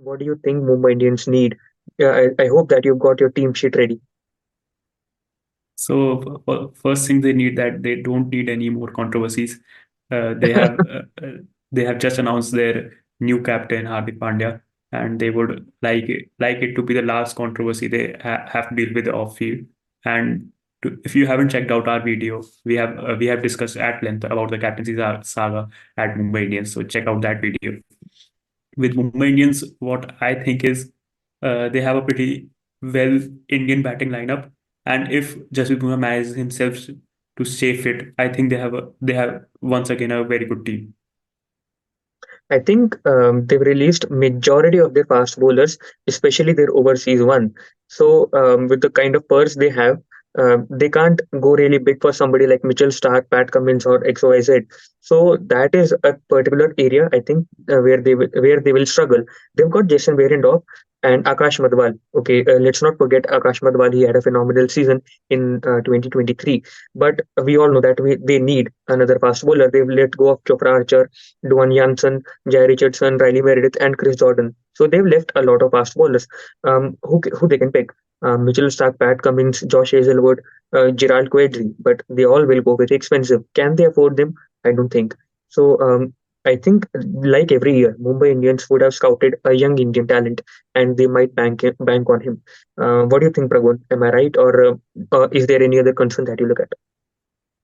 What do you think Mumbai Indians need? I hope that you've got your team sheet ready. First thing they need, that they don't need any more controversies. Uh, they have uh, uh, they have just announced their new captain Hardik Pandya, and they would like it to be the last controversy they have to deal with off field. And if you haven't checked out our video, we have discussed at length about the captaincy saga at Mumbai Indians. So check out that video. With Mumbai Indians, what I think is they have a pretty well Indian batting lineup, and if Jasprit Bumrah manages himself to stay fit, I think they have once again a very good team. I think they've released majority of their fast bowlers, especially their overseas one. So with the kind of purse they have, they can't go really big for somebody like Mitchell Stark, Pat Cummins, or XYZ. So that is a particular area I think where they will struggle. They've got Jason Behrendorff and Akash Madhwal. Okay, let's not forget Akash Madhwal. He had a phenomenal season in 2023. But we all know that they need another fast bowler. They've let go of Chopra Archer, Duan Jansen, Jai Richardson, Riley Meredith, and Chris Jordan. So they've left a lot of fast bowlers who they can pick. Mitchell Stark, Pat Cummins, Josh Hazelwood, Gerald Quadri, but they all will go very expensive. Can they afford them? I don't think. So I think, like every year, Mumbai Indians would have scouted a young Indian talent, and they might bank on him. What do you think, Pragun? Am I right, or is there any other concern that you look at?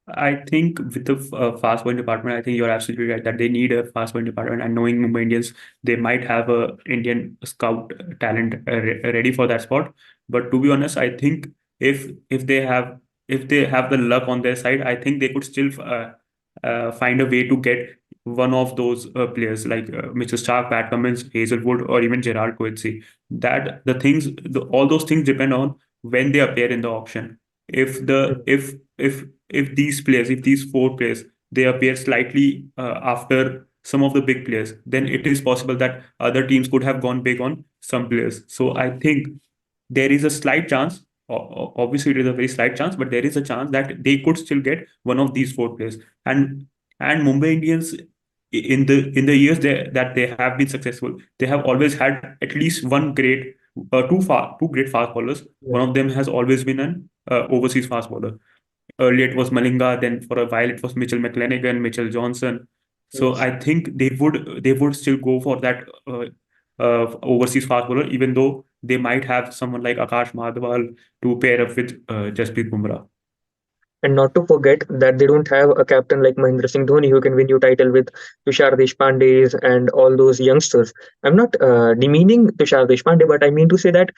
I think with the fast bowling department, I think you're absolutely right that they need a fast bowling department. And knowing Mumbai Indians, they might have a Indian scout talent ready for that spot. But to be honest, I think if they have the luck on their side, I think they could still find a way to get one of those players like Mr. Stark, Pat Cummins, Hazelwood, or even Gerard Coetzee. That all those things depend on when they appear in the auction. If the if these players, if these four players, they appear slightly after some of the big players, then it is possible that other teams could have gone big on some players. So I think there is a slight chance. Obviously, it is a very slight chance, but there is a chance that they could still get one of these four players. And Mumbai Indians, in the years that they have been successful, they have always had at least one great, two great fast bowlers. Yeah. One of them has always been an overseas fast bowler. Earlier it was Malinga, then for a while it was Mitchell McClenaghan, Mitchell Johnson. So Yes. I think they would still go for that overseas fast bowler, even though they might have someone like Akash Madhwal to pair up with Jasprit Bumrah. And not to forget that they don't have a captain like Mahendra Singh Dhoni who can win you title with Tushar Deshpande's and all those youngsters. I'm not demeaning Tushar Deshpande, but I mean to say that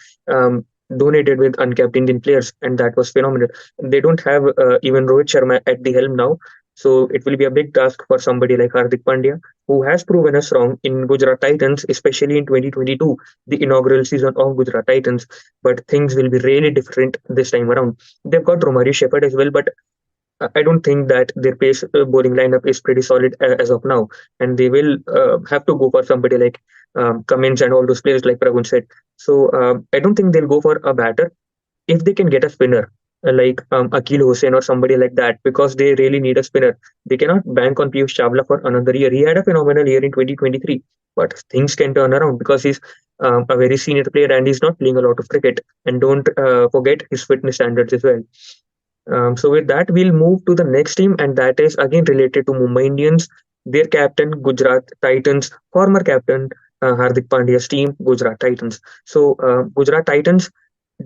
Dhoni did with uncapped Indian players, and that was phenomenal. They don't have even Rohit Sharma at the helm now, so it will be a big task for somebody like Hardik Pandya, who has proven us wrong in Gujarat Titans, especially in 2022, the inaugural season of Gujarat Titans. But things will be really different this time around. They've got Romario Shepherd as well, but I don't think that their pace bowling lineup is pretty solid as of now, and they will have to go for somebody like Cummins and all those players like Pragun said. So I don't think they'll go for a batter if they can get a spinner like Akil Hussain or somebody like that, because they really need a spinner. They cannot bank on Piyush Chawla for another year. He had a phenomenal year in 2023, but things can turn around because he's a very senior player and he's not playing a lot of cricket. And don't forget his fitness standards as well. So with that, we'll move to the next team, and that is again related to Mumbai Indians. Their captain, Gujarat Titans, former captain Hardik Pandya's team, Gujarat Titans. So Gujarat Titans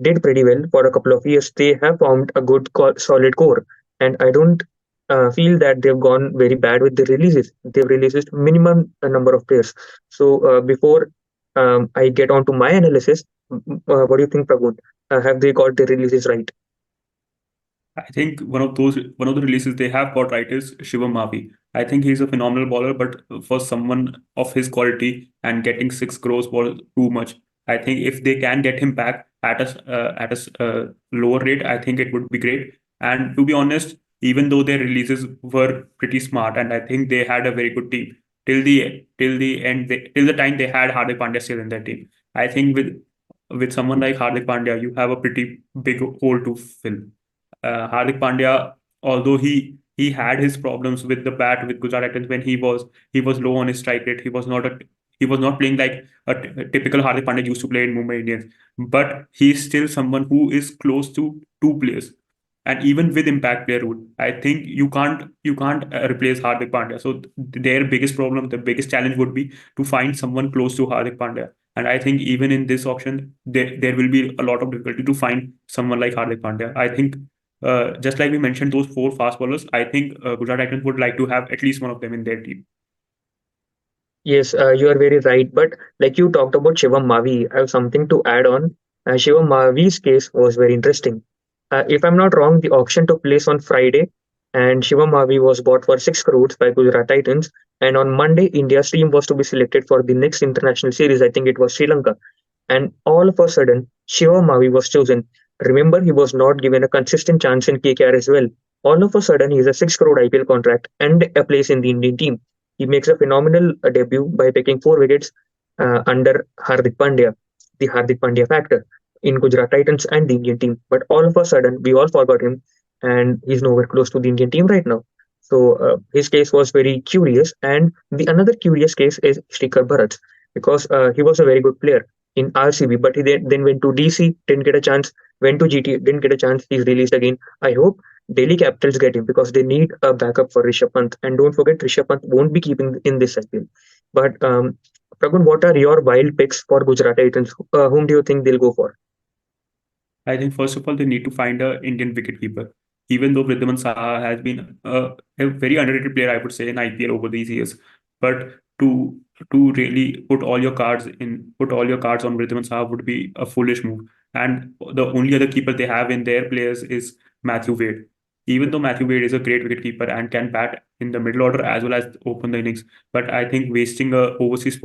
did pretty well for a couple of years. They have formed a good, solid core, and I don't feel that they've gone very bad with the releases. They've released minimum number of players. So before I get on to my analysis, what do you think, Prabhu? Have they got the releases right? I think one of the releases they have got right is Shivam Mavi. I think he's a phenomenal bowler, but for someone of his quality and getting 6 crores was too much. I think if they can get him back at a lower rate, I think it would be great. And to be honest, even though their releases were pretty smart, and I think they had a very good team till the time they had Hardik Pandya still in their team. I think with someone like Hardik Pandya, you have a pretty big hole to fill. Hardik Pandya, although he had his problems with the bat with Gujarat Titans when he was low on his strike rate, he was not playing like a typical Hardik Pandya used to play in Mumbai Indians, but he's still someone who is close to two players. And even with impact player rule, I think you can't replace Hardik Pandya. So their biggest problem, the biggest challenge would be to find someone close to Hardik Pandya. And I think even in this option, there will be a lot of difficulty to find someone like Hardik Pandya. I think just like we mentioned, those four fast bowlers, I think Gujarat Titans would like to have at least one of them in their team. Yes, you are very right. But like you talked about Shivam Mavi, I have something to add on. Shivam Mavi's case was very interesting. If I'm not wrong, the auction took place on Friday, and Shivam Mavi was bought for 6 crores by Gujarat Titans. And on Monday, India's team was to be selected for the next international series. I think it was Sri Lanka. And all of a sudden, Shiva Mavi was chosen. Remember, he was not given a consistent chance in KKR as well. All of a sudden, he has a 6 crore IPL contract and a place in the Indian team. He makes a phenomenal debut by taking 4 wickets under Hardik Pandya, the Hardik Pandya factor in Gujarat Titans and the Indian team. But all of a sudden, we all forgot him, and he's nowhere close to the Indian team right now. So his case was very curious, and the another curious case is Shrikar Bharat because he was a very good player in RCB, but he then went to DC, didn't get a chance, went to GT, didn't get a chance, he's released again. I hope Delhi Capitals get him because they need a backup for Rishabh Pant. And don't forget, Rishabh Pant won't be keeping in this IPL. But Pragun, what are your wild picks for Gujarat Titans? Whom do you think they'll go for? I think first of all they need to find a Indian wicketkeeper. Even though Vridhaman Saha has been a very underrated player, I would say in IPL over these years, but to to really put all your cards on Vridhaman Saha would be a foolish move. And the only other keeper they have in their players is Matthew Wade. Even though Matthew Wade is a great wicketkeeper and can bat in the middle order as well as open the innings, but I think wasting a overseas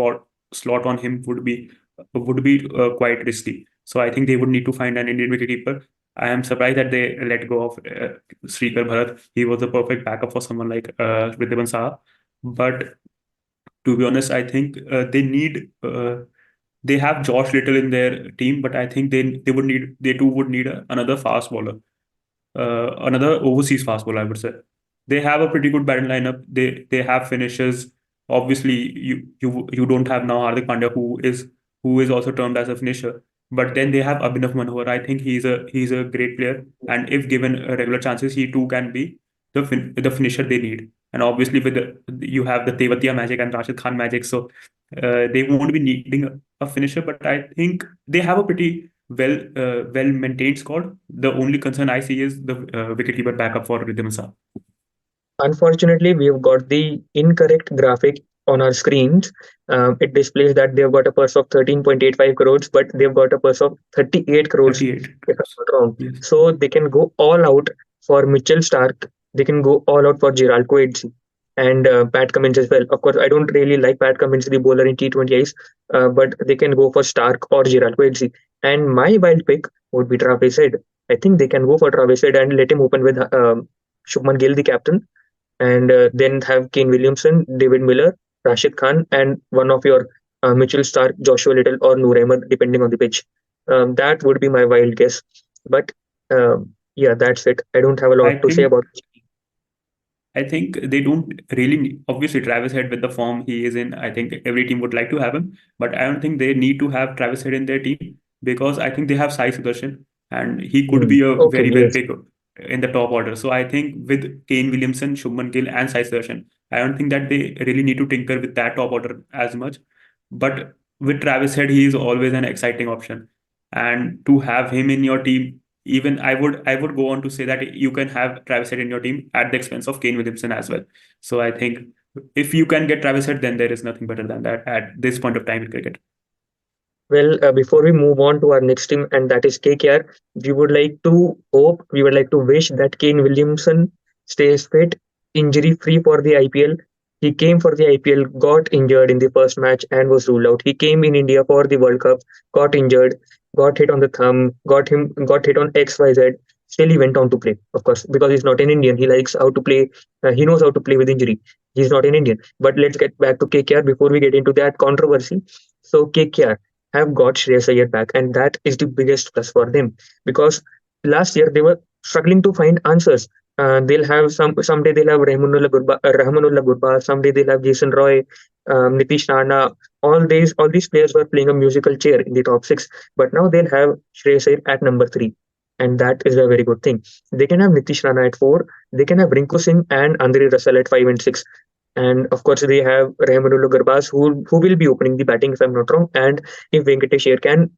slot on him would be quite risky. So I think they would need to find an Indian wicketkeeper. I am surprised that they let go of Shrikar Bharat. He was the perfect backup for someone like Ridhiman Saha. But to be honest, I think they have Josh Little in their team, but I think they too would need another fast bowler, another overseas fast bowler, I would say. They have a pretty good batting lineup. They have finishers. Obviously, you don't have now Hardik Pandya, who is also termed as a finisher. But then they have Abhinav Manohar. I think he's a great player, and if given regular chances, he too can be the finisher they need. And obviously, you have the Tewatia magic and Rashid Khan magic, so they won't be needing a finisher. But I think they have a pretty well maintained squad. The only concern I see is the wicketkeeper backup for Rhythm Shah. Unfortunately, we've got the incorrect graphic on our screens. It displays that they've got a purse of 13.85 crores, but they've got a purse of 38 crores, 38 if I'm crores. not wrong. Yes. So they can go all out for Mitchell Stark. They can go all out for Gerald Coetzee and Pat Cummins as well. Of course, I don't really like Pat Cummins, the bowler in T20 Is, but they can go for Stark or Gerald Coetzee. And my wild pick would be Travis Head. I think they can go for Travis Head and let him open with Shubman Gill, the captain, and then have Kane Williamson, David Miller, Rashid Khan, and one of your Mitchell Stark, Joshua Little, or Noor Ahmed, depending on the pitch. That would be my wild guess. But yeah, that's it. I don't have a I lot to say think about. I think they don't really obviously Travis Head with the form he is in. I think every team would like to have him, but I don't think they need to have Travis Head in their team because I think they have Sai Sudarshan and he could Hmm. be a Okay, very well yes. pick in the top order. So I think with Kane Williamson, Shubman Gill, and Sai Sudarshan, I don't think that they really need to tinker with that top order as much. But with Travis Head, he is always an exciting option, and to have him in your team, even I would go on to say that you can have Travis Head in your team at the expense of Kane Williamson as well. So I think if you can get Travis Head, then there is nothing better than that at this point of time in cricket. Well, before we move on to our next team, and that is KKR, we would like to wish that Kane Williamson stays fit, injury free for the IPL. He came for the IPL, got injured in the first match, and was ruled out. He came in India for the World Cup, got injured, got hit on the thumb, got hit on XYZ. Still, he went on to play, of course, because he's not an Indian. He likes how to play. He knows how to play with injury. He's not an Indian. But let's get back to KKR before we get into that controversy. So KKR have got Shreyas Iyer back, and that is the biggest plus for them because last year they were struggling to find answers. They'll have someday they'll have Rahmanullah Gurba. Someday they'll have Jason Roy, Nitish Rana. All these players were playing a musical chair in the top six, but now they'll have Shreyas Iyer at number three, and that is a very good thing. They can have Nitish Rana at four. They can have Rinku Singh and Andre Russell at five and six. And of course, they have Rahmanullah Garbaz, who will be opening the batting, if I'm not wrong. And if Venkatesh Iyer can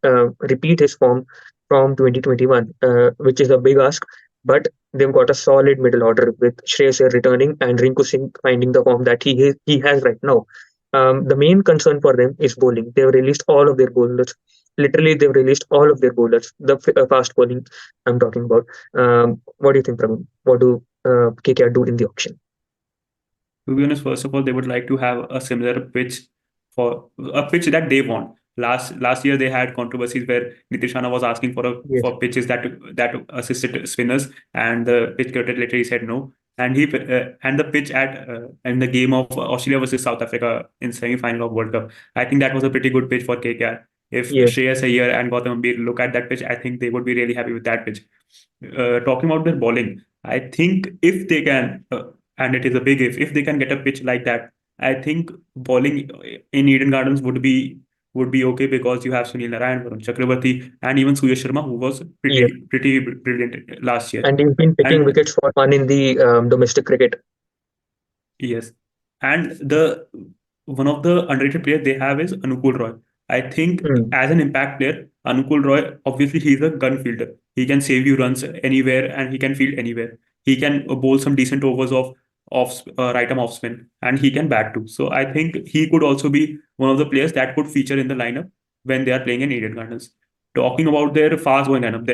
repeat his form from 2021, which is a big ask, but they've got a solid middle order with Shreyas Iyer returning and Rinku Singh finding the form that he has right now. The main concern for them is bowling. They've released all of their bowlers. Literally, they've released all of their bowlers. The fast bowling I'm talking about. What do you think, Praveen? What do KKR do in the auction? To be honest, first of all, they would like to have a similar pitch for a pitch that they want. Last year they had controversies where Nitish Rana was asking Yes, for pitches that assisted spinners, and the pitch curator literally said no. And he and the pitch at in the game of Australia versus South Africa in semi-final of World Cup, I think that was a pretty good pitch for KKR. If yes, Shreyas Iyer and Gautam Gambhir look at that pitch, I think they would be really happy with that pitch. Talking about their bowling, I think if they can, and it is a big if they can get a pitch like that, I think bowling in Eden Gardens would be okay because you have Sunil Narayan, Varun Chakravarti, and even Surya Sharma, who was yes. pretty brilliant last year. And he's been picking And wickets for fun in the domestic cricket. yes. And the one of the underrated players they have is Anukul Roy. I think Hmm. as an impact player, Anukul Roy, obviously he's a gun fielder. He can save you runs anywhere and he can field anywhere. He can bowl some decent overs of right arm off spin and he can bat too. So I think he could also be one of the players that could feature in the lineup when they are playing in Eden Gardens. Talking about their fast bowling lineup,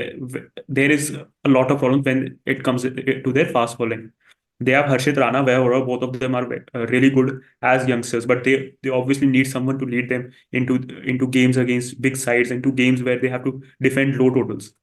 there is a lot of problems when it comes to their fast bowling. They have Harshit Rana, where both of them are really good as youngsters, but they obviously need someone to lead them into games against big sides, into games where they have to defend low totals.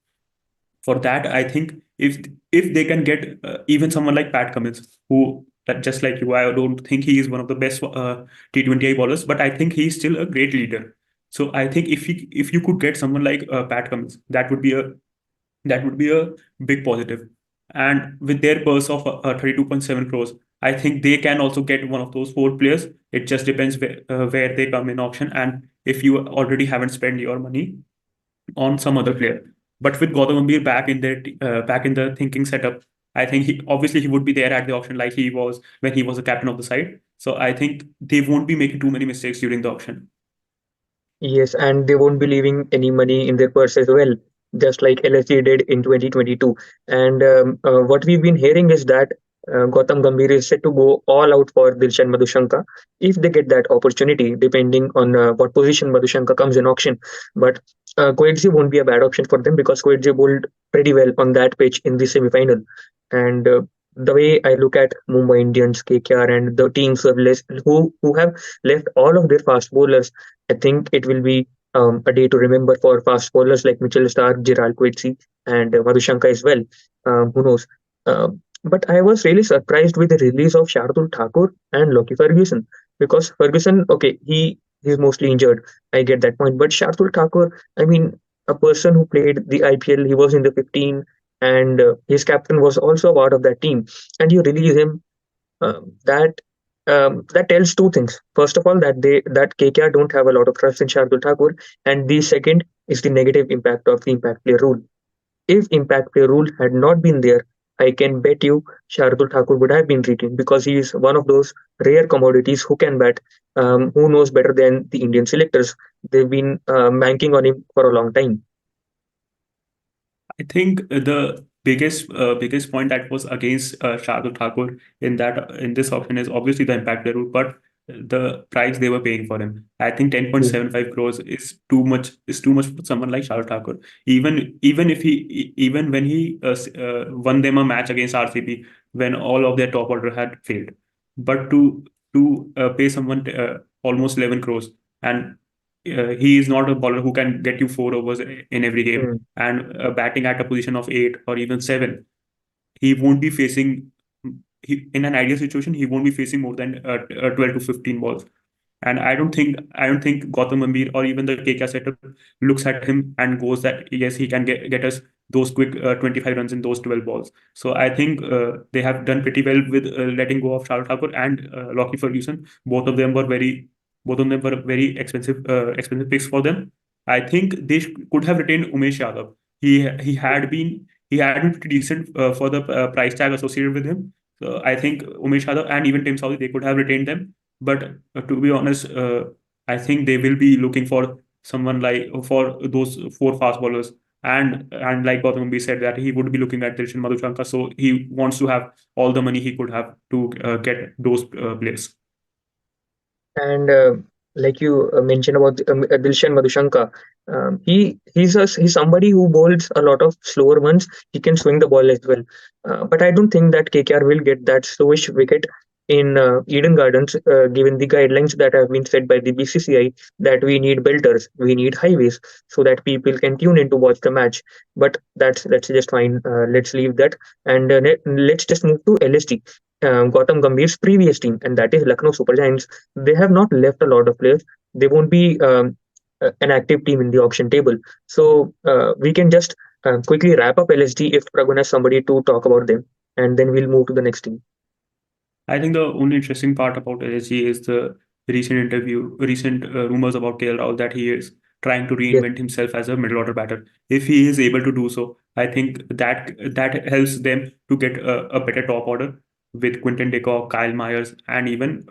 For that, I think if they can get even someone like Pat Cummins, who that just like you, I don't think he is one of the best T20I bowlers, but I think he's still a great leader. So I think if you could get someone like Pat Cummins, that would be a big positive. And with their purse of 32.7 crores, I think they can also get one of those four players. It just depends where they come in auction and if you already haven't spent your money on some other player. But with Gautam Gambhir back in the thinking setup, I think he would be there at the auction like he was when he was the captain of the side. So I think they won't be making too many mistakes during the auction. Yes, and they won't be leaving any money in their purse as well, just like LSG did in 2022. And what we've been hearing is that Gautam Gambhir is set to go all out for Dilshan Madhushanka if they get that opportunity, depending on what position Madhushanka comes in auction. But Koetze won't be a bad option for them because Koetze bowled pretty well on that pitch in the semi-final. And the way I look at Mumbai Indians, KKR, and the teams who have left all of their fast bowlers, I think it will be a day to remember for fast bowlers like Mitchell Stark, Gerald Coetzee, and Madhushanka as well. Who knows? But I was really surprised with the release of Shardul Thakur and Lockie Ferguson because Ferguson, okay, he's mostly injured. I get that point, but Shardul Thakur, I mean, a person who played the IPL, he was in the 15, and his captain was also a part of that team, and you release him. That that tells two things. First of all, that KKR don't have a lot of trust in Shardul Thakur, and the second is the negative impact of the impact player rule. If impact player rule had not been there, I can bet you Shardul Thakur would have been retained because he is one of those rare commodities who can bat. Who knows better than the Indian selectors? They've been banking on him for a long time. I think the biggest point that was against Shardul Thakur in this option is obviously the impact rule, but the price they were paying for him. I think Mm, 10.75 crores is too much for someone like Shardul Thakur. Even when he won them a match against RCB when all of their top order had failed, but to pay someone almost 11 crores and he is not a bowler who can get you four overs in every game mm. and batting at a position of eight or even seven, he won't be facing. In an ideal situation, he won't be facing more than 12 to 15 balls. And I don't think Gautam Gambhir or even the KK setup looks at him and goes that yes, he can get us those quick 25 runs in those 12 balls. So I think they have done pretty well with letting go of Shardul Thakur and Lockie Ferguson. Both of them were very expensive picks for them. I think they could have retained Umesh Yadav. He had been pretty decent for the price tag associated with him. So I think Umesh Yadav and even Tim Southee, they could have retained them. But to be honest, I think they will be looking for someone like for those four fast bowlers. And like Gautam Gambhir said that he would be looking at Dilshan Madhuchankar, so he wants to have all the money he could have to get those players. And like you mentioned about Dilshan Madhushanka, he's somebody who bowls a lot of slower ones. He can swing the ball as well, but I don't think that KKR will get that slowish wicket in Eden Gardens, given the guidelines that have been set by the BCCI that we need belters, we need highways, so that people can tune in to watch the match. But that's just fine. Let's leave that, and let's just move to LST. Gautam Gambhir's previous team, and that is Lucknow Super Giants. They have not left a lot of players. They won't be an active team in the auction table. So we can just quickly wrap up LSD if Pragun has somebody to talk about them, and then we'll move to the next team. I think the only interesting part about LSG is the recent rumors about KL Rahul that he is trying to Yes, reinvent himself as a middle order batter. If he is able to do so, I think that helps them to get a better top order with Quinton de Kock, Kyle Myers, and even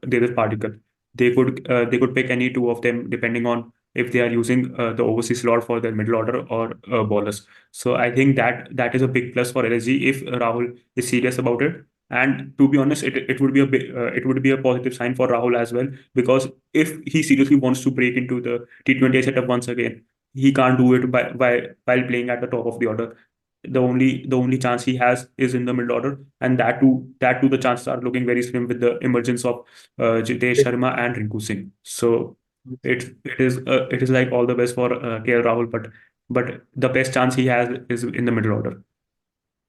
Devis Pardikar. They could pick any two of them depending on if they are using the overseas slot for their middle order or bowlers. So I think that is a big plus for LSG if Rahul is serious about it. And to be honest, it would be a positive sign for Rahul as well, because if he seriously wants to break into the T20 setup once again, he can't do it while playing at the top of the order. The only chance he has is in the middle order, and that too the chances are looking very slim with the emergence of Jitesh yes. Sharma and Rinku Singh. So it is like all the best for KL Rahul, but the best chance he has is in the middle order.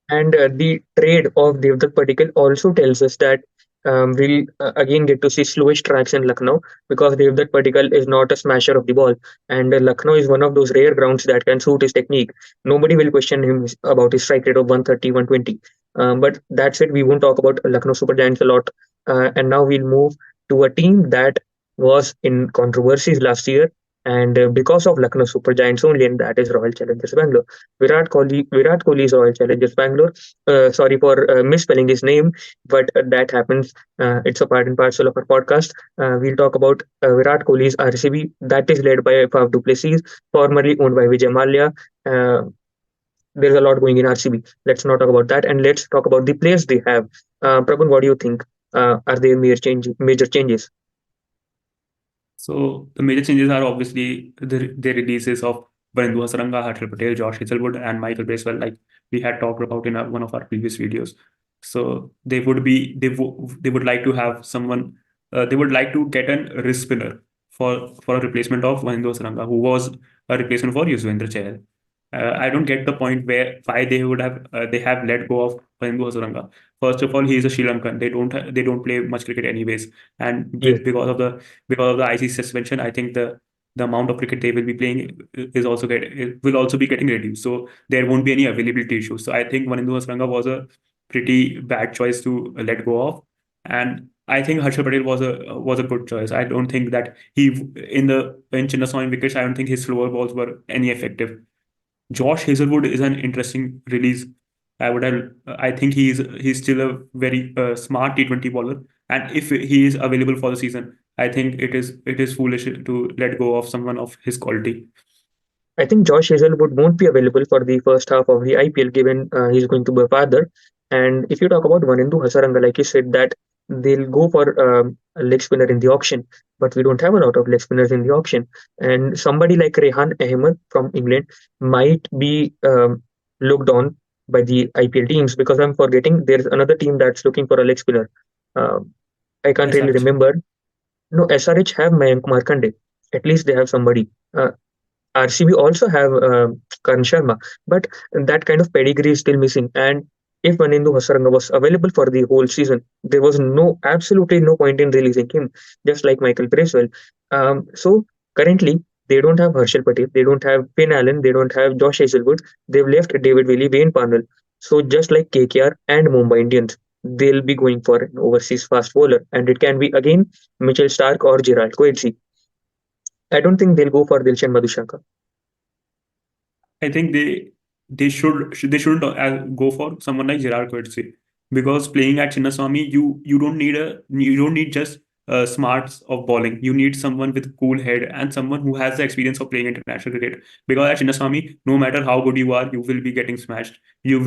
And the trade of Devdutt Patikal also tells us that we'll again get to see slowish tracks in Lucknow because Devdutt Patikal is not a smasher of the ball. And Lucknow is one of those rare grounds that can suit his technique. Nobody will question him about his strike rate of 130, 120. But that's it. We won't talk about Lucknow Super Giants a lot. And now we'll move to a team that was in controversies last year. And because of Lucknow Super Giants only, and that is Royal Challengers Bangalore. Virat Kohli's Royal Challengers Bangalore. Sorry for misspelling his name, but that happens. It's a part and parcel of our podcast. We'll talk about Virat Kohli's RCB that is led by Faf du Plessis, formerly owned by Vijay Mallya. Uh, there's a lot going in RCB. Let's not talk about that, and let's talk about the players they have. Prabhu, what do you think? Are there major changes? So the major changes are obviously the releases of Barindu Hasaranga, Harshal Patel, Josh Hazelwood, and Michael Bracewell, like we had talked about in one of our previous videos. So they would like to have someone. They would like to get a wrist spinner for a replacement of Barindu Hasaranga, who was a replacement for Yuzvendra Chahal. I don't get the point why they have let go of Mahendu Hazaranga. First of all, he is a Sri Lankan. They don't play much cricket anyways, and Yes, because of the ICC suspension, I think the amount of cricket they will be playing will also be getting reduced. So there won't be any availability issues. So I think Mahendu Hazaranga was a pretty bad choice to let go of, and I think Harshal Patel was a good choice. I don't think that in Chinnaswamy wickets, I don't think his slower balls were any effective. Josh Hazelwood is an interesting release. I think he's still a very smart T20 bowler, and if he is available for the season, I think it is foolish to let go of someone of his quality. I think Josh Hazelwood won't be available for the first half of the IPL given he's going to be a father. And if you talk about Vanindu Hasaranga, like you said, that they'll go for a leg spinner in the auction, but we don't have a lot of leg spinners in the auction. And somebody like Rehan Ahmed from England might be looked on by the IPL teams because I'm forgetting there's another team that's looking for a leg spinner. Uh, I can't really SRH. remember. No, SRH have Mayank Markande. At least they have somebody. RCB also have Karan Sharma, but that kind of pedigree is still missing. And if Manindu Hasaranga was available for the whole season, there was absolutely no point in releasing him, just like Michael Bracewell. So currently, they don't have Harshal Patel, they don't have Finn Allen, they don't have Josh Hazelwood. They've left David Willey, Wayne Parnell. So just like KKR and Mumbai Indians, they'll be going for an overseas fast bowler, and it can be again Mitchell Stark or Gerald Coetzee. I don't think they'll go for Dilshan Madhushanka. I think they shouldn't go for someone like Gerard Coetzee, because playing at Chinnaswamy, you don't need just smarts of bowling. You need someone with cool head and someone who has the experience of playing international cricket. Because at Chinnaswamy, no matter how good you are, you will be getting smashed. You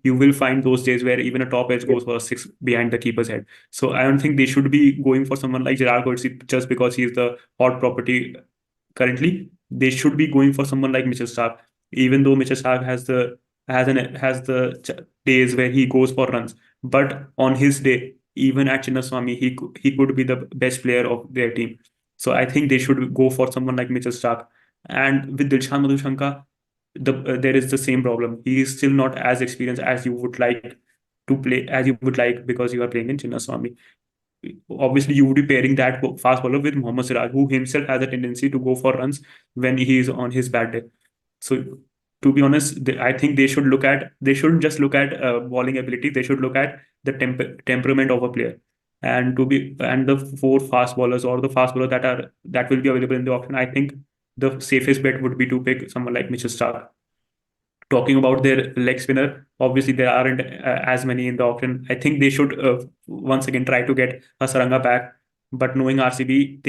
will find those days where even a top edge Yeah. goes for a six behind the keeper's head. So I don't think they should be going for someone like Gerard Coetzee just because he is the hot property currently. They should be going for someone like Mitchell Stark, even though Mitchell Stark has the days where he goes for runs. But on his day, even at Chinnaswamy, he could be the best player of their team. So I think they should go for someone like Mitchell Stark. And with Dilshan Madhushanka, there is the same problem. He is still not as experienced as you would like to play as you would like, because you are playing in Chinnaswamy. Obviously you would be pairing that fast bowler with Mohammad Siraj, who himself has a tendency to go for runs when he is on his bad day. So to be honest, I think they shouldn't just look at bowling ability. They should look at the temperament of a player. And the four fast bowlers or the fast bowler that will be available in the auction, I think the safest bet would be to pick someone like Mitchell Stark. Talking about their leg spinner, obviously there aren't as many in the auction. I think they should once again try to get Hasaranga back. But knowing RCB,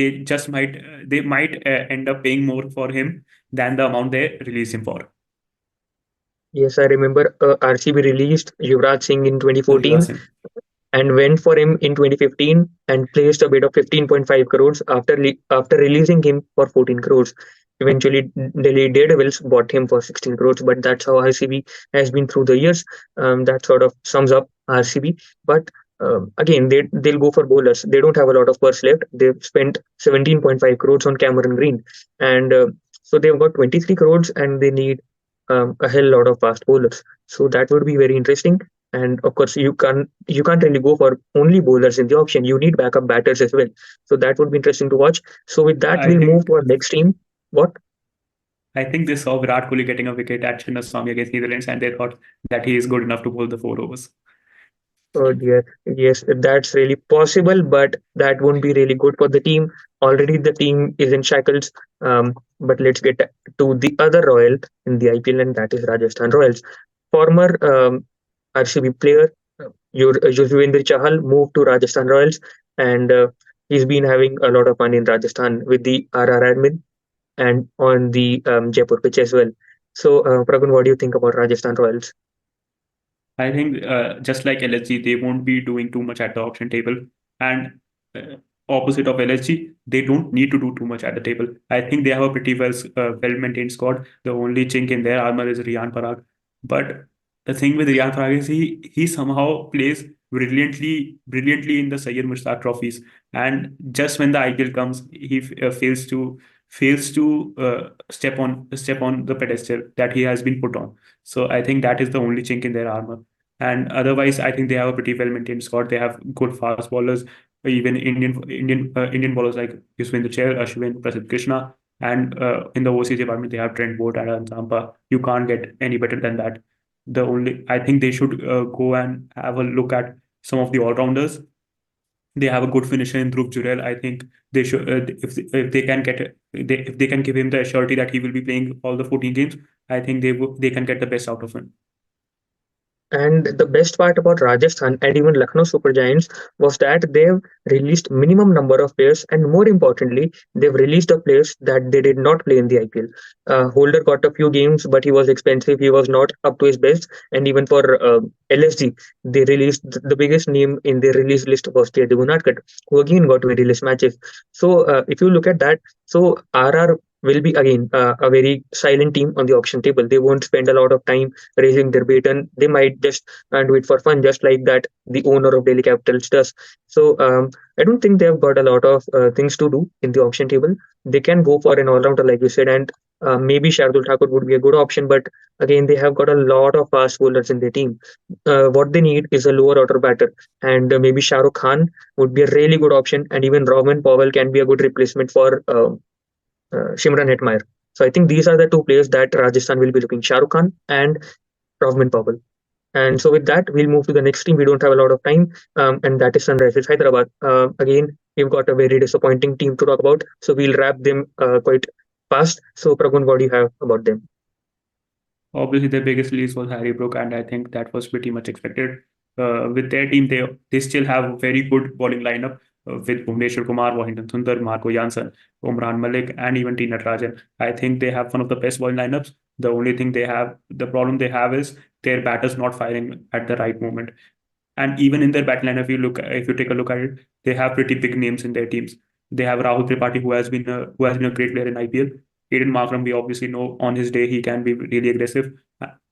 they might end up paying more for him than the amount they release him for. Yes, I remember RCB released Yuvraj Singh in Yuvraj 2014 Singh. and went for him in 2015 and placed a bid of 15.5 crores after releasing him for 14 crores. Eventually, Delhi Daredevils bought him for 16 crores, but that's how RCB has been through the years. That sort of sums up RCB. But again, they'll go for bowlers. They don't have a lot of purse left. They've spent 17.5 crores on Cameron Green, and so they've got 23 crores, and they need a hell lot of fast bowlers. So that would be very interesting. And of course, you can't really go for only bowlers in the auction. You need backup batters as well. So that would be interesting to watch. So with that, I we'll move think to our next team. What? I think they saw Virat Kohli getting a wicket at Chinnaswamy against Netherlands, and they thought that he is good enough to bowl the 4 overs. Oh dear. Yes, that's really possible, but that won't be really good for the team. Already the team is in shackles. But let's get to the other Royal in the IPL, and that is Rajasthan Royals. Former RCB player Yuzvendra Chahal moved to Rajasthan Royals, and he's been having a lot of fun in Rajasthan with the RR admin and on the Jaipur pitch as well. So, Pragun, what do you think about Rajasthan Royals? I think just like LSG, they won't be doing too much at the auction table. And uh, opposite of LSG, they don't need to do too much at the table. I think they have a pretty well maintained squad. The only chink in their armor is Riyan Parag. But the thing with Riyan Parag is he somehow plays brilliantly in the Syed Mushtaq trophies. And just when the IPL comes, he fails to step on the pedestal that he has been put on. So I think that is the only chink in their armor. And otherwise, I think they have a pretty well maintained squad. They have good fast bowlers, even Indian bowlers like Yuzvendra Chahal, Ashwin, Prasidh Krishna, and in the overseas department they have Trent Bolt and Adam Zampa. You can't get any better than that. I think they should go and have a look at some of the all rounders. They have a good finisher in Dhruv Jurel. I think they should if they can if they can give him the assurity that he will be playing all the 14 games. I think they can get the best out of him. And the best part about Rajasthan and even Lucknow Super Giants was that they've released minimum number of players, and more importantly, they've released the players that they did not play in the IPL. Holder got a few games, but he was expensive. He was not up to his best. And even for LSG, they released the biggest name in their release list was Jaydev Unadkat, who again got very less matches. So if you look at that, so RR will be again a very silent team on the auction table. They won't spend a lot of time raising their bait, and they might just do it for fun, just like that the owner of Delhi Capitals does. So I don't think they've got a lot of things to do in the auction table. They can go for an all-rounder, like you said, and Maybe Shardul Thakur would be a good option, but again, they have got a lot of fast bowlers in their team. What they need is a lower order batter, and maybe Shah Rukh Khan would be a really good option, and even Robin Powell can be a good replacement for Shimran Hetmeyer. So I think these are the two players that Rajasthan will be looking: Shah Rukh Khan and Robin Powell. And so with that, we'll move to the next team. We don't have a lot of time, and that is Sunrisers Hyderabad. Again, we've got a very disappointing team to talk about, so we'll wrap them quite fast. So Pragun, what do you have about them? Obviously, their biggest release was Harry Brook, and I think that was pretty much expected. With their team, they still have a very good bowling lineup with Bhuvneshwar Kumar, Wahington Sundar, Marco Jansen, Umran Malik, and even T. Natarajan. I think they have one of the best bowling lineups. The problem they have is their batters not firing at the right moment. And even in their batting line, if you take a look at it, they have pretty big names in their teams. They have Rahul Tripathi, who has been a great player in IPL. Aiden Markram, we obviously know on his day he can be really aggressive.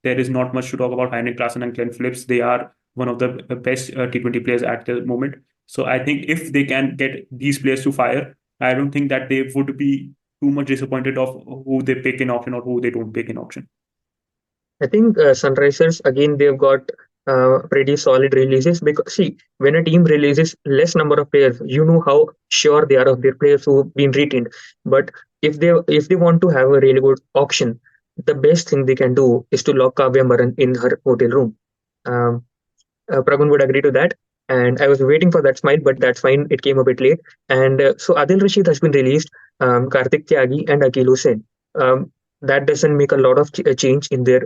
There is not much to talk about Heinrich Klaasen and Glenn Phillips. They are one of the best T20 players at the moment. So I think if they can get these players to fire, I don't think that they would be too much disappointed of who they pick in auction or who they don't pick in auction. I think Sunrisers again they've got pretty solid releases because see when a team releases less number of players, you know how sure they are of their players who've been retained. But if they want to have a really good auction, the best thing they can do is to lock Kavya Maran in her hotel room. Um, Pragun would agree to that. And I was waiting for that smile, but that's fine. It came a bit late. And so Adil Rashid has been released, Karthik Tyagi and Akil Hussain. That doesn't make a lot of change in their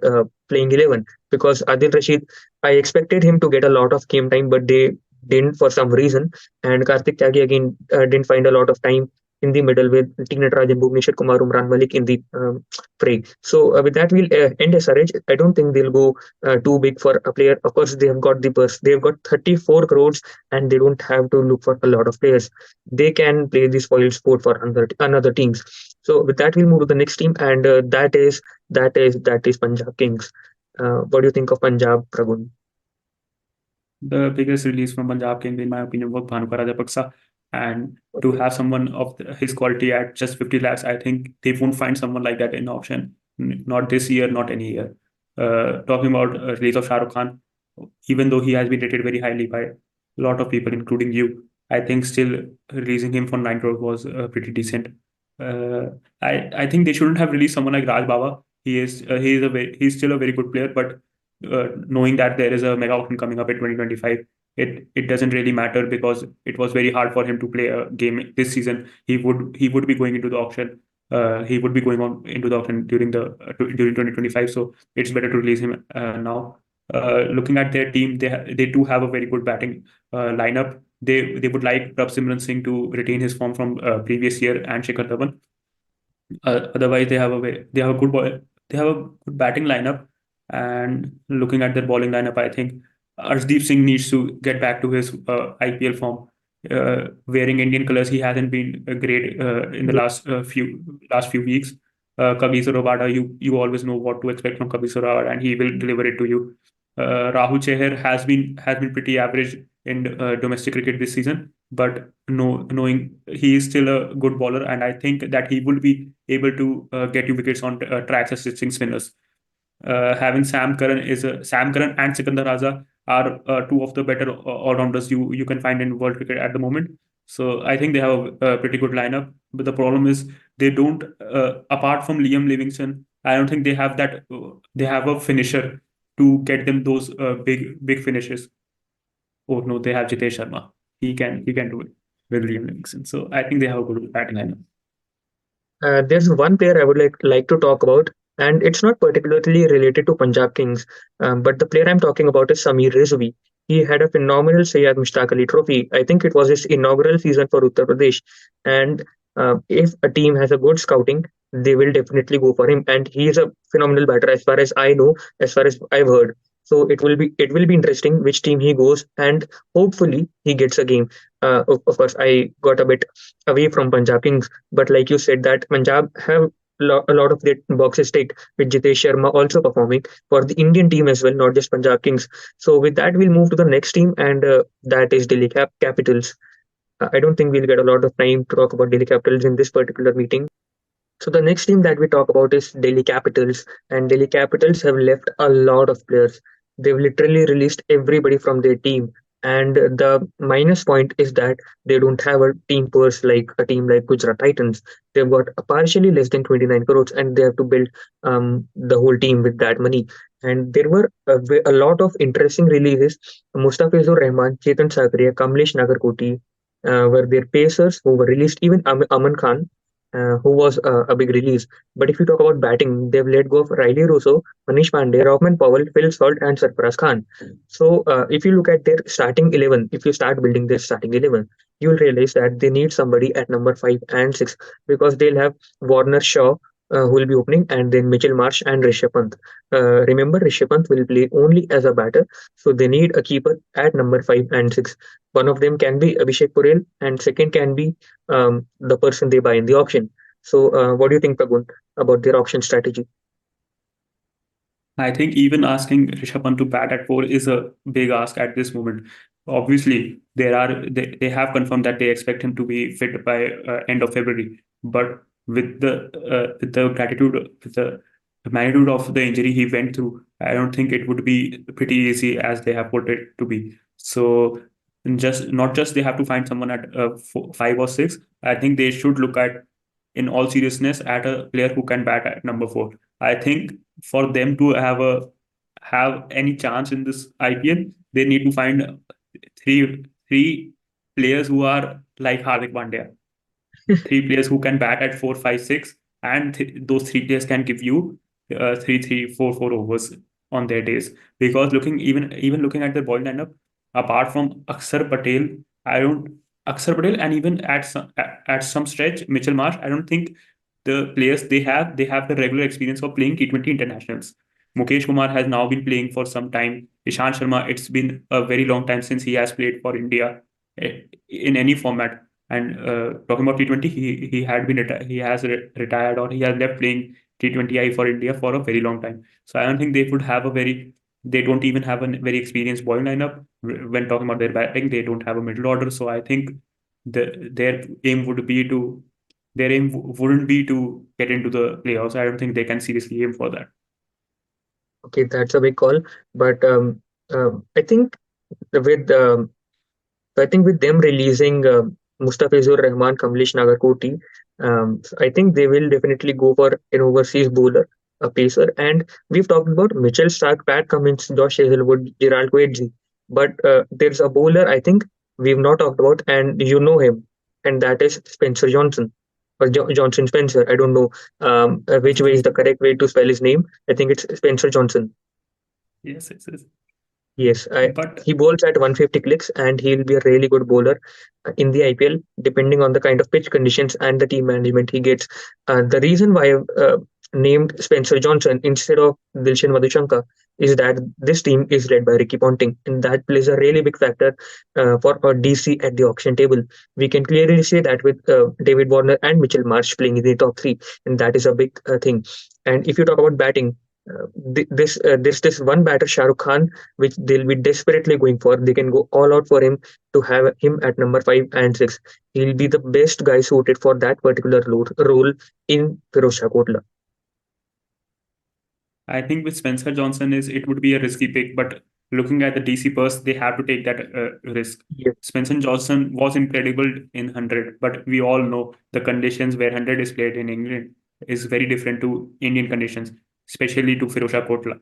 playing 11 because Adil Rashid, I expected him to get a lot of game time, but they didn't for some reason. And Karthik Tyagi again didn't find a lot of time in the middle with T. Natarajan, Bhuvneshwar Kumar, Umran Malik in the fray. So with that, we'll end SRH. I don't think they'll go too big for a player. Of course, they have got the purse. They've got 34 crores and they don't have to look for a lot of players. They can play the spoiled sport for another teams. So with that, we'll move to the next team, and that is Punjab Kings. What do you think of Punjab, Pragun? The biggest release from Punjab King, in my opinion, was Bhanukar Rajapaksa. And to Okay. have someone of his quality at just 50 lakhs, I think they won't find someone like that in auction. Not this year, not any year. Talking about release of Shah Rukh Khan, even though he has been rated very highly by a lot of people, including you, I think still releasing him for 9 crores was pretty decent. Uh, I think they shouldn't have released someone like Raj Baba. He's still a very good player, but knowing that there is a mega auction coming up in 2025, it doesn't really matter because it was very hard for him to play a game this season. He would be going into the auction. He would be going on into the auction during 2025. So it's better to release him now. Looking at their team, they do have a very good batting lineup. They would like Prabh Simran Singh to retain his form from previous year and Shikhar Dhawan. Otherwise, they have a they have a good batting lineup. And looking at their bowling lineup, I think Arshdeep Singh needs to get back to his IPL form. Wearing Indian colors, he hasn't been great in the last few weeks. Kagiso Rabada, you always know what to expect from Kagiso Rabada, and he will deliver it to you. Rahul Chahar has been pretty average in domestic cricket this season, but knowing he is still a good bowler, and I think that he will be able to get you wickets on tracks assisting spinners. Sam Curran and Sikandar Raza are two of the better all-rounders you can find in world cricket at the moment. So I think they have a pretty good lineup. But the problem is they don't. Apart from Liam Livingston, I don't think they have that. They have a finisher to get them those big finishes. Oh no, they have Jitesh Sharma. He can do it with Liam Livingston. So I think they have a good batting lineup. There's one player I would like to talk about, and it's not particularly related to Punjab Kings, but the player I'm talking about is Samir Rizvi. He had a phenomenal Sayyid Mushtaq Ali Trophy. I think it was his inaugural season for Uttar Pradesh, and if a team has a good scouting, they will definitely go for him. And he is a phenomenal batter, as far as I know, as far as I've heard. So it will be interesting which team he goes, and hopefully he gets a game. Of course, I got a bit away from Punjab Kings, but like you said, that Punjab have a lot of their boxes ticked with Jitesh Sharma also performing for the Indian team as well, not just Punjab Kings. So with that, we'll move to the next team, and that is Delhi Capitals. I don't think we'll get a lot of time to talk about Delhi Capitals in this particular meeting. So the next team that we talk about is Delhi Capitals, and Delhi Capitals have left a lot of players. They've literally released everybody from their team, and the minus point is that they don't have a team purse like a team like Gujarat Titans. They've got a partially less than 29 crores, and they have to build the whole team with that money. And there were a lot of interesting releases. Mustafizur Rahman, Chetan Sakriya, Kamlesh Nagarkoti were their pacers who were released. Even Aman Khan who was a big release. But if you talk about batting, they've let go of Riley Russo, Manish Pandey, Rockman Powell, Phil Salt, and Sarfaraz Khan. So if you look at their starting 11, if you start building their starting 11, you'll realize that they need somebody at number 5 and 6 because they'll have Warner Shaw. Who will be opening, and then Mitchell Marsh and Rishabh Pant. Remember, Rishabh Pant will play only as a batter, so they need a keeper at number 5 and 6. One of them can be Abhishek Purel, and second can be the person they buy in the auction. So, what do you think, Pagun, about their auction strategy? I think even asking Rishabh Pant to bat at 4 is a big ask at this moment. Obviously, they have confirmed that they expect him to be fit by end of February. But with the gratitude with the magnitude of the injury he went through, I don't think it would be pretty easy as they have put it to be. So just not just they have to find someone at 5 or 6. I think they should look at, in all seriousness, at a player who can bat at number 4. I think for them to have any chance in this IPL, they need to find three players who are like Hardik Pandya, 3 players who can bat at 4, 5, 6, and those 3 players can give you 3, 3, 4, 4 overs on their days. Because even looking at the ball lineup, apart from Akshar Patel, I don't Akshar Patel, and even at some stretch Mitchell Marsh, I don't think the players they have the regular experience of playing T20 internationals. Mukesh Kumar has now been playing for some time. Ishant Sharma, it's been a very long time since he has played for India in any format. And talking about T20, he had been he has retired, or he has left playing T20I for India for a very long time. So I don't think they don't even have a very experienced bowling lineup. When talking about their batting, they don't have a middle order. So I think their aim would be to their aim wouldn't be to get into the playoffs. I don't think they can seriously aim for that. Okay, that's a big call, but I think with I think with them releasing Mustafizur Rahman, Kamlesh Nagarkoti, I think they will definitely go for an overseas bowler, a pacer. And we've talked about Mitchell Stark, Pat Cummins, Josh Hazelwood, Gerald Quaidzi. But there's a bowler I think we've not talked about, and you know him, and that is Spencer Johnson or Johnson Spencer. I don't know which way is the correct way to spell his name. I think it's Spencer Johnson. Yes, yes. Yes, But he bowls at 150 clicks and he'll be a really good bowler in the IPL, depending on the kind of pitch conditions and the team management he gets. The reason why I've named Spencer Johnson instead of Dilshan Madhushanka is that this team is led by Ricky Ponting, and that plays a really big factor for our DC at the auction table. We can clearly say that with David Warner and Mitchell Marsh playing in the top three, and that is a big thing. And if you talk about batting, there's this one batter, Shah Rukh Khan, which they'll be desperately going for. They can go all out for him to have him at number 5 and 6. He'll be the best guy suited for that particular role in Firoz Kotla. I think with Spencer Johnson is it would be a risky pick, but looking at the DC purse, they have to take that risk. Yes. Spencer Johnson was incredible in 100, but we all know the conditions where 100 is played in England is very different to Indian conditions, especially to Firosha Kotla.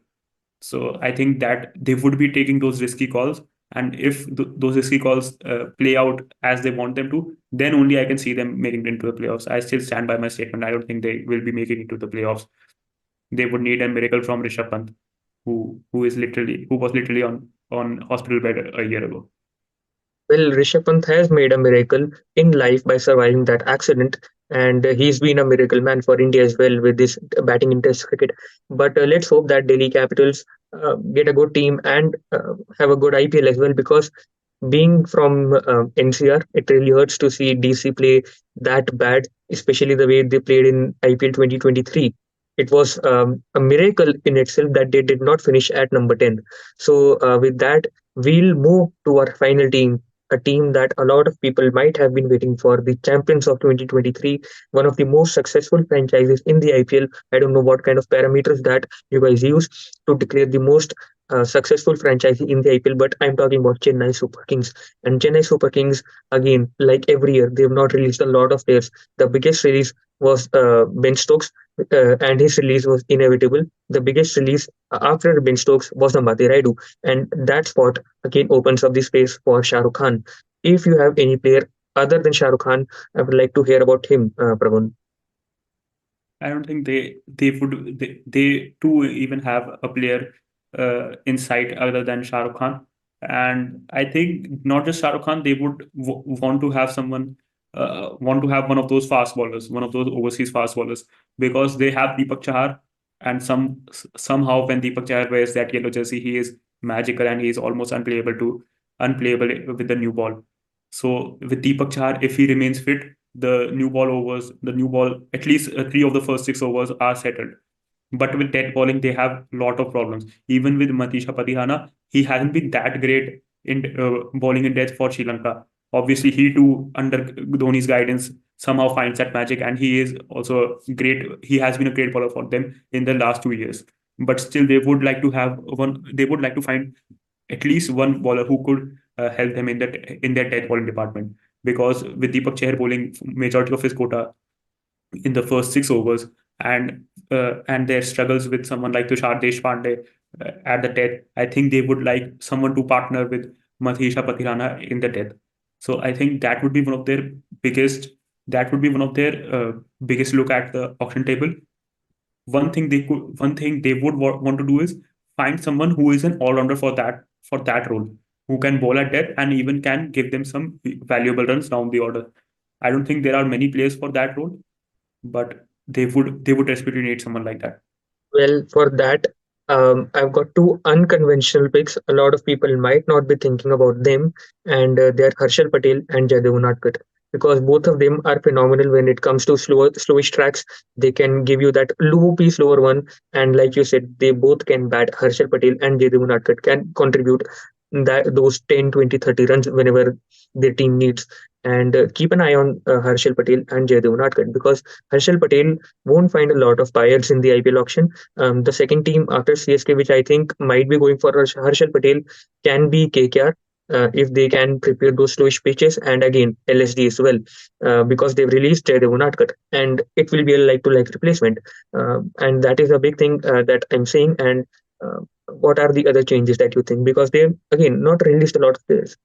So I think that they would be taking those risky calls, and if those risky calls play out as they want them to, then only I can see them making it into the playoffs. I still stand by my statement. I don't think they will be making it to the playoffs. They would need a miracle from Rishabh Pant, who was literally on hospital bed a year ago. Well, Rishabh Pant has made a miracle in life by surviving that accident, and he's been a miracle man for India as well with this batting in Test cricket. But let's hope that Delhi Capitals get a good team and have a good IPL as well, because being from NCR, it really hurts to see DC play that bad, especially the way they played in IPL 2023. It was a miracle in itself that they did not finish at number 10. So, with that, we'll move to our final team. a team that a lot of people might have been waiting for, the champions of 2023, one of the most successful franchises in the IPL. I don't know what kind of parameters that you guys use to declare the most successful franchise in the IPL, but I'm talking about Chennai Super Kings. And Chennai Super Kings, again, like every year, they've not released a lot of players. The biggest release was Ben Stokes, and his release was inevitable. The biggest release after Ben Stokes was Nambati Raidu, and that spot again opens up the space for Shah Rukh Khan. If you have any player other than Shah Rukh Khan, I would like to hear about him, Praveen. I don't think they too even have a player in sight other than Shah Rukh Khan. And I think not just Shah Rukh Khan, they would want to have someone want to have one of those fast bowlers, one of those overseas fast bowlers, because they have Deepak Chahar, and somehow when Deepak Chahar wears that yellow jersey, he is magical and he is almost unplayable with the new ball. So with Deepak Chahar, if he remains fit, the new ball, at least three of the first six overs are settled. But with dead bowling, they have a lot of problems. Even with Matisha Patihana, he hasn't been that great in bowling in death for Sri Lanka. Obviously, he too, under Dhoni's guidance, somehow finds that magic, and he is also great. He has been a great bowler for them in the last 2 years. But still, they would like to have one. They would like to find at least one bowler who could help them in their death bowling department. Because with Deepak Chahar bowling majority of his quota in the first six overs, and their struggles with someone like Tushar Deshpande at the death, I think they would like someone to partner with Mathisha Patirana in the death. So I think that would be one of their biggest. That would be one of their biggest look at the auction table. One thing they would want to do is find someone who is an all-rounder for that role, who can bowl at death and even can give them some valuable runs down the order. I don't think there are many players for that role, but they would desperately need someone like that. Well, for that, I've got two unconventional picks. A lot of people might not be thinking about them, and they are Harshal Patel and Jaidev Unadkat, because both of them are phenomenal when it comes to slowish tracks. They can give you that loopy, slower one, and like you said, they both can bat. Harshal Patel and Jaidev Unadkat can contribute those 10, 20, 30 runs whenever their team needs. And keep an eye on Harshal Patel and Jaidev Unadkat, because Harshal Patel won't find a lot of buyers in the IPL auction. The second team after CSK, which I think might be going for Harshal Patel, can be KKR. If they can prepare those slowish pitches, and again LSD as well, because they've released Jaidev Unadkat, and it will be a like-to-like replacement, and that is a big thing that I'm saying. And what are the other changes that you think? Because they've again not released a lot of players.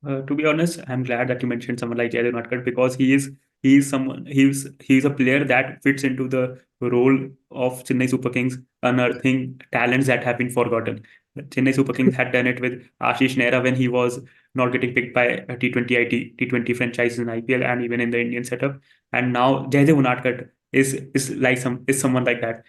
To be honest, I'm glad that you mentioned someone like Jaydev Natkar, because he's a player that fits into the role of Chennai Super Kings, unearthing talents that have been forgotten. Chennai Super Kings had done it with Ashish Nehra when he was not getting picked by a T20 franchises in IPL and even in the Indian setup. And now Jaydev Unatkar is someone like that.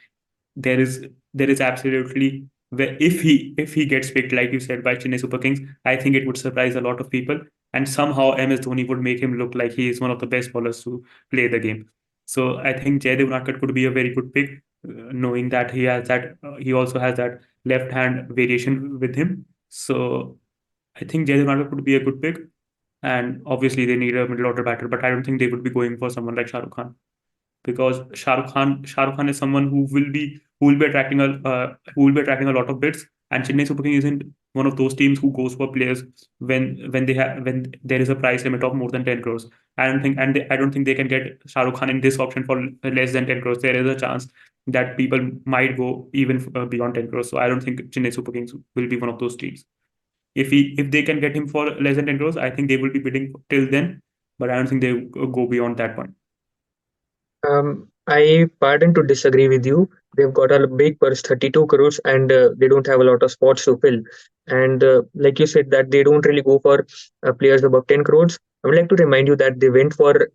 There is absolutely, where if he gets picked, like you said, by Chennai Super Kings, I think it would surprise a lot of people, and somehow MS Dhoni would make him look like he is one of the best bowlers to play the game. So I think Jaydev Unadkat could be a very good pick, knowing that he also has that left hand variation with him. So I think Jaydev Unadkat could be a good pick, and obviously they need a middle order batter, but I don't think they would be going for someone like Shah Rukh Khan, because Shah Rukh Khan is someone who will be attracting a lot of bids, and Chennai Super Kings isn't one of those teams who goes for players when there is a price limit of more than 10 crores. I don't think they can get Shah Rukh Khan in this option for less than 10 crores. There is a chance that people might go even beyond 10 crores. So I don't think Chennai Super Kings will be one of those teams. If they can get him for less than 10 crores, I think they will be bidding till then, but I don't think they go beyond that point. I pardon to disagree with you. They've got a big purse, 32 crores, and they don't have a lot of spots to fill. And like you said, that they don't really go for players above 10 crores. I would like to remind you that they went for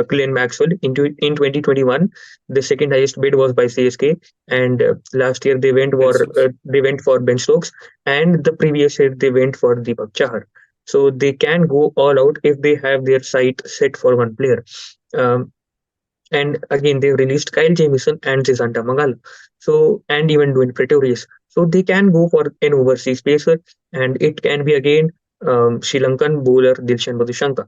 Glenn Maxwell in 2021. The second highest bid was by CSK, and last year Ben Stokes. they went for Ben Stokes, and the previous year they went for Deepak Chahar. So they can go all out if they have their sight set for one player. Um, and again, they've released Kyle Jamieson and Cisanta Mangala. So, and even Dwayne Pretorius. So they can go for an overseas pacer, and it can be again. Sri Lankan bowler Dilshan Madhushanka.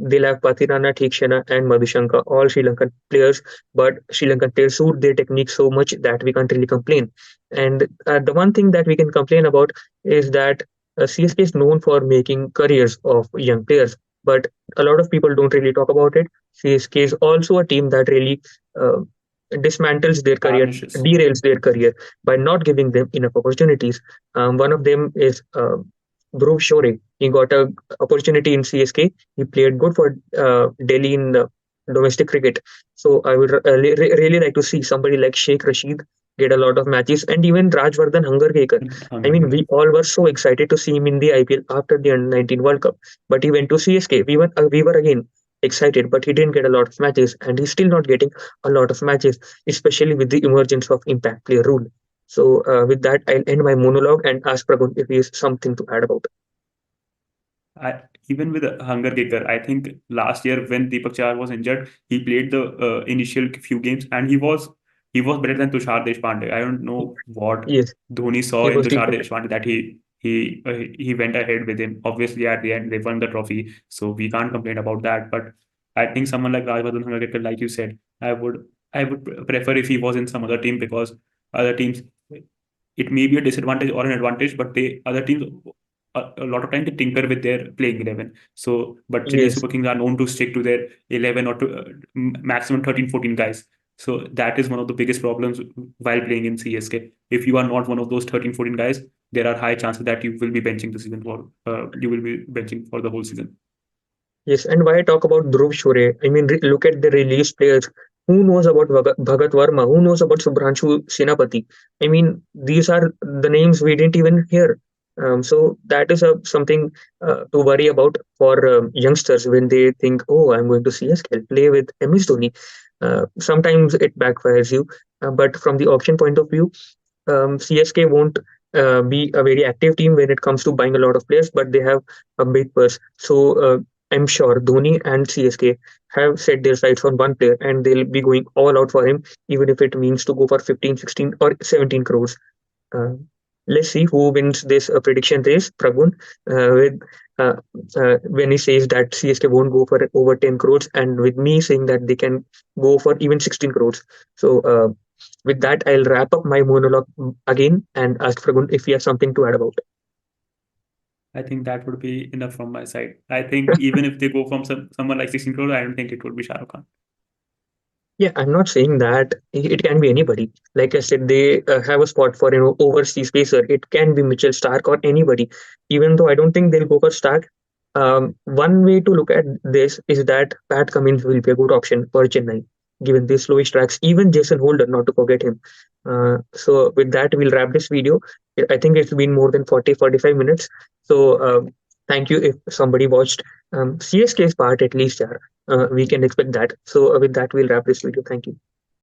They'll have Pathirana, Thikshana, and Madhushanka, all Sri Lankan players, but Sri Lankan players suit their technique so much that we can't really complain. And the one thing that we can complain about is that CSK is known for making careers of young players, but a lot of people don't really talk about it. CSK is also a team that really uh, dismantles their career, Tarnishes. derails their career by not giving them enough opportunities. One of them is Dhruv Shore. He got a opportunity in CSK. He played good for Delhi in domestic cricket. So I would really like to see somebody like Sheikh Rashid get a lot of matches, and even Rajvardhan Hangarkar. I Hunger mean, we Games. all were so excited to see him in the IPL after the Under 19 World Cup, but he went to CSK. We were again excited, but he didn't get a lot of matches, and he's still not getting a lot of matches, especially with the emergence of impact player rule. So with that, I'll end my monologue and ask Pragun if he has something to add about. I, even with Hunger Kicker, I think last year when Deepak Chahar was injured, he played the initial few games and he was better than Tushar Deshpande. I don't know what Yes, Dhoni saw he in was Tushar decent. Deshpande that he went ahead with him. Obviously, at the end they won the trophy, so we can't complain about that. But I think someone like Rajvardhan Hunger Kicker, like you said, I would prefer if he was in some other team because other teams it may be a disadvantage or an advantage, but they other teams a lot of time they tinker with their playing 11. So, but Chennai Yes, Super Kings are known to stick to their 11 or to, maximum 13, 14 guys. So that is one of the biggest problems while playing in CSK. If you are not one of those 13, 14 guys, there are high chances that you will be benching the season for you will be benching for the whole season. yes. And why I talk about Dhruv Shure? I mean, look at the released players. Who knows about Bhagat Verma? Who knows about Subhranshu Senapati? I mean, these are the names we didn't even hear. So that is something to worry about for youngsters when they think, "Oh, I'm going to CSK, I'll play with MS Dhoni." Sometimes it backfires you, but from the auction point of view, CSK won't be a very active team when it comes to buying a lot of players, but they have a big purse. So I'm sure Dhoni and CSK have set their sights on one player and they'll be going all out for him, even if it means to go for 15, 16, or 17 crores. Uh, let's see who wins this prediction race, Pragun, with uh, when he says that CSK won't go for over 10 crores, and with me saying that they can go for even 16 crores. So, with that, I'll wrap up my monologue again and ask Pragun if he has something to add about it. I think that would be enough from my side. I think even if they go from someone like 16 crores, I don't think it would be Shah Rukh Khan. Yeah, I'm not saying that it can be anybody. Like I said, they have a spot for overseas pacer. It can be Mitchell Stark or anybody. Even though I don't think they'll go for Stark. One way to look at this is that Pat Cummins will be a good option for Chennai, given the slowish tracks. Even Jason Holder, not to forget him. So with that, we'll wrap this video. I think it's been more than 40-45 minutes. So thank you if somebody watched CSK's part at least. Yeah, we can expect that. So with that, we'll wrap this video. Thank you.